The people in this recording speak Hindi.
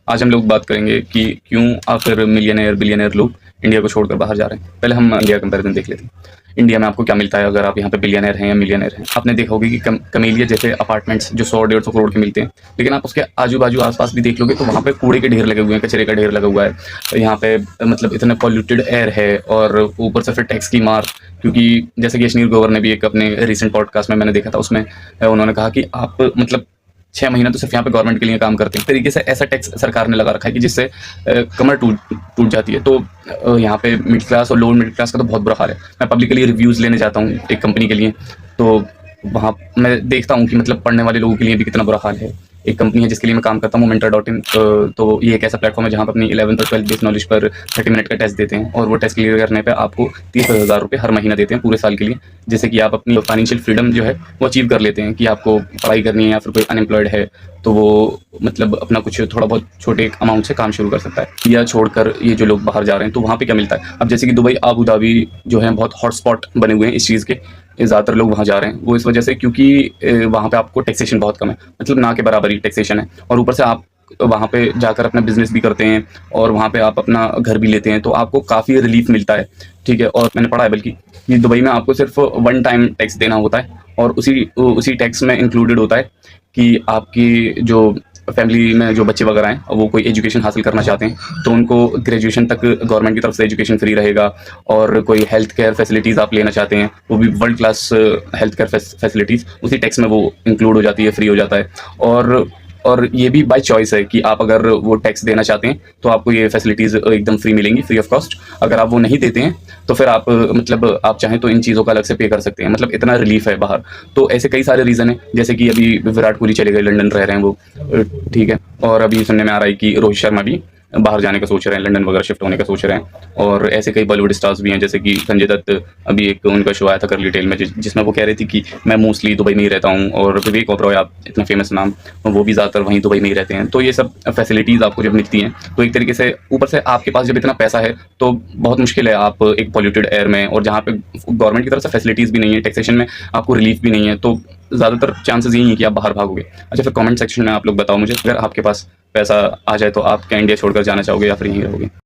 आज हम लोग बात करेंगे कि क्यों आखिर मिलियनेयर बिलियनेयर लोग इंडिया को छोड़कर बाहर जा रहे हैं। पहले हम इंडिया कंपैरिजन देख लेते हैं। इंडिया में आपको क्या मिलता है अगर आप यहाँ पे बिलियनर हैं या मिलियनर हैं। आपने देखा होगा कि कमेलिया जैसे अपार्टमेंट्स जो 100-150 करोड़ के मिलते हैं, लेकिन आप उसके आजू बाजू आसपास भी देख लोगे तो वहाँ पे कूड़े के ढेर लगे हुए हैं, कचरे का ढेर लगा हुआ है। यहाँ पे मतलब इतना पॉल्यूटेड एयर है और ऊपर से फिर टैक्स की मार। क्योंकि जैसे कि अश्नीर ग्रोवर ने भी एक अपने रिसेंट पॉडकास्ट में मैंने देखा था, उसमें उन्होंने कहा कि आप मतलब 6 महीना तो सिर्फ यहाँ पे गवर्नमेंट के लिए काम करते हैं। तरीके से ऐसा टैक्स सरकार ने लगा रखा है कि जिससे कमर टूट टूट जाती है। तो यहाँ पे मिडिल क्लास और लोअर मिडिल क्लास का तो बहुत बुरा हाल है। मैं पब्लिकली रिव्यूज़ लेने जाता हूँ एक कंपनी के लिए, तो वहाँ मैं देखता हूँ कि मतलब पढ़ने वाले लोगों के लिए भी कितना बुरा हाल है। एक कंपनी है जिसके लिए मैं काम करता हूँ, Momentor.in। तो ये एक ऐसा प्लेटफॉर्म है जहाँ पर अपनी 11th और 12th बेस नॉलेज पर 30 मिनट का टेस्ट देते हैं, और वो टेस्ट क्लियर करने पे आपको 30,000 रुपये हर महीना देते हैं पूरे साल के लिए, जिससे कि आप अपनी फाइनेंशियल फ्रीडम जो है वो अचीव कर लेते हैं। कि आपको पढ़ाई करनी है या फिर कोई अनएम्प्लॉयड है तो वो मतलब अपना कुछ थोड़ा बहुत छोटे अमाउंट से काम शुरू कर सकता है। या छोड़कर ये जो लोग बाहर जा रहे हैं तो वहाँ पे क्या मिलता है। अब जैसे कि दुबई, आबू धाबी जो है बहुत हॉटस्पॉट बने हुए हैं इस चीज़ के। ज़्यादातर लोग वहाँ जा रहे हैं वो इस वजह से क्योंकि वहाँ पे आपको टैक्सेशन बहुत कम है, मतलब ना के बराबर ही टैक्सेशन है। और ऊपर से आप वहाँ पे जाकर अपना बिजनेस भी करते हैं और वहाँ पे आप अपना घर भी लेते हैं, तो आपको काफ़ी रिलीफ मिलता है। ठीक है। और मैंने पढ़ा है बल्कि कि दुबई में आपको सिर्फ 1 टाइम टैक्स देना होता है, और उसी टैक्स में इंक्लूडेड होता है कि आपकी जो फैमिली में जो बच्चे वगैरह हैं वो कोई एजुकेशन हासिल करना चाहते हैं तो उनको ग्रेजुएशन तक गवर्नमेंट की तरफ से एजुकेशन फ्री रहेगा। और कोई हेल्थ केयर फैसिलिटीज़ आप लेना चाहते हैं वो भी world class health care facilities उसी टैक्स में वो इंक्लूड हो जाती है, फ्री हो जाता है। और ये भी बाय चॉइस है कि आप अगर वो टैक्स देना चाहते हैं तो आपको ये फैसिलिटीज़ एकदम फ्री मिलेंगी, फ्री ऑफ कॉस्ट। अगर आप वो नहीं देते हैं तो फिर आप मतलब आप चाहें तो इन चीज़ों का अलग से पे कर सकते हैं। मतलब इतना रिलीफ है बाहर। तो ऐसे कई सारे रीज़न हैं, जैसे कि अभी विराट कोहली चले गए, लंदन रह रहे हैं वो, ठीक है। और अभी सुनने में आ रहा है कि रोहित शर्मा भी बाहर जाने का सोच रहे हैं, लंदन वगैरह शिफ्ट होने का सोच रहे हैं। और ऐसे कई बॉलीवुड स्टार्स भी हैं, जैसे कि संजय दत्त। अभी एक उनका शो आया था करली टेल में जिसमें वो कह रही थी कि मैं मोस्टली दुबई में ही रहता हूँ। और विवेक ओबरॉय, आप इतना फेमस नाम, वो भी ज़्यादातर वहीं दुबई में ही रहते हैं। तो ये सब फैसिलिटीज़ आपको जब मिलती हैं तो एक तरीके से ऊपर से आपके पास जब इतना पैसा है तो बहुत मुश्किल है आप एक पॉल्यूटेड एयर में, और जहाँ पे गवर्नमेंट की तरफ से फैसिलिटीज़ भी नहीं है, टैक्सेशन में आपको रिलीफ भी नहीं है, तो ज़्यादातर चांसेस यही है कि आप बाहर भागोगे। अच्छा, फिर कमेंट सेक्शन में आप लोग बताओ मुझे, अगर आपके पास पैसा आ जाए तो आप क्या इंडिया छोड़कर जाना चाहोगे या फिर यहीं रहोगे।